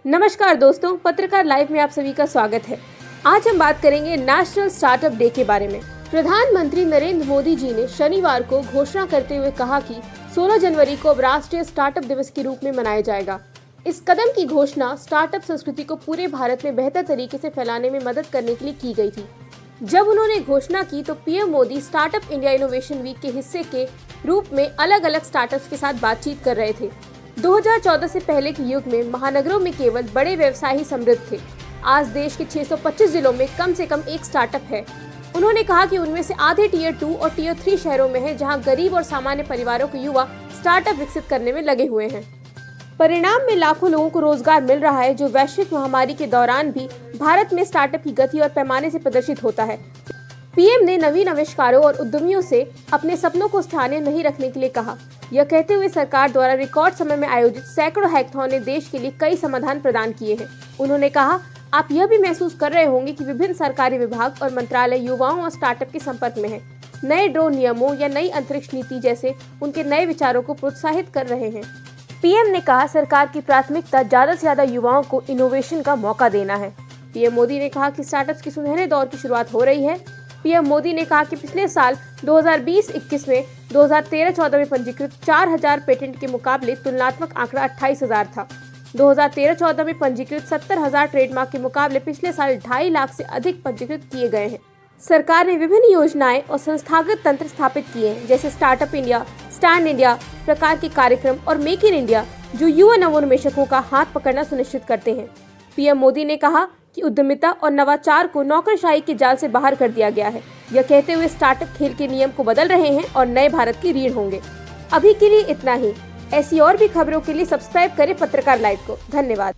नमस्कार दोस्तों, पत्रकार लाइव में आप सभी का स्वागत है। आज हम बात करेंगे नेशनल स्टार्टअप डे के बारे में। प्रधानमंत्री नरेंद्र मोदी जी ने शनिवार को घोषणा करते हुए कहा कि 16 जनवरी को अब राष्ट्रीय स्टार्टअप दिवस के रूप में मनाया जाएगा। इस कदम की घोषणा स्टार्टअप संस्कृति को पूरे भारत में बेहतर तरीके से फैलाने में मदद करने के लिए की गई थी। जब उन्होंने घोषणा की तो PM Modi startup India innovation week के हिस्से के रूप में अलग अलग स्टार्टअप्स के साथ बातचीत कर रहे थे। 2014 से पहले के युग में महानगरों में केवल बड़े व्यवसाय ही समृद्ध थे। आज देश के 625 जिलों में कम से कम एक स्टार्टअप है। उन्होंने कहा कि उनमें से आधे टियर 2 और टियर 3 शहरों में है, जहां गरीब और सामान्य परिवारों के युवा स्टार्टअप विकसित करने में लगे हुए हैं। परिणाम में लाखों लोगों को रोजगार मिल रहा है, जो वैश्विक महामारी के दौरान भी भारत में स्टार्टअप की गति और पैमाने से प्रदर्शित होता है। पीएम ने नवीन आविष्कारों और उद्यमियों से अपने सपनों को स्थानीय नहीं रखने के लिए कहा। यह कहते हुए सरकार द्वारा रिकॉर्ड समय में आयोजित सैकड़ों हैकाथॉन ने देश के लिए कई समाधान प्रदान किए हैं। उन्होंने कहा, आप यह भी महसूस कर रहे होंगे कि विभिन्न सरकारी विभाग और मंत्रालय युवाओं और स्टार्टअप के संपर्क में हैं। नए ड्रोन नियमों या नई अंतरिक्ष नीति जैसे उनके नए विचारों को प्रोत्साहित कर रहे हैं। पीएम ने कहा, सरकार की प्राथमिकता ज्यादा से ज्यादा युवाओं को इनोवेशन का मौका देना है। पीएम मोदी ने कहा कि स्टार्टअप्स के सुनहरे दौर की शुरुआत हो रही है। पीएम मोदी ने कहा कि पिछले साल 2020-21 में 2013-14 में पंजीकृत 4000 पेटेंट के मुकाबले तुलनात्मक आंकड़ा 28,000 था। 2013-14 में पंजीकृत 70,000 ट्रेडमार्क के मुकाबले पिछले साल 2.5 लाख से अधिक पंजीकृत किए गए हैं। सरकार ने विभिन्न योजनाएं और संस्थागत तंत्र स्थापित किए हैं, जैसे स्टार्टअप इंडिया, स्टैंड इंडिया प्रकार के कार्यक्रम और मेक इन इंडिया, जो युवा नवोन्मेषकों का हाथ पकड़ना सुनिश्चित करते हैं। पीएम मोदी ने कहा कि उद्यमिता और नवाचार को नौकरशाही के जाल से बाहर कर दिया गया है। यह कहते हुए स्टार्टअप खेल के नियम को बदल रहे हैं और नए भारत की रीढ़ होंगे। अभी के लिए इतना ही। ऐसी और भी खबरों के लिए सब्सक्राइब करें पत्रकार लाइव को। धन्यवाद।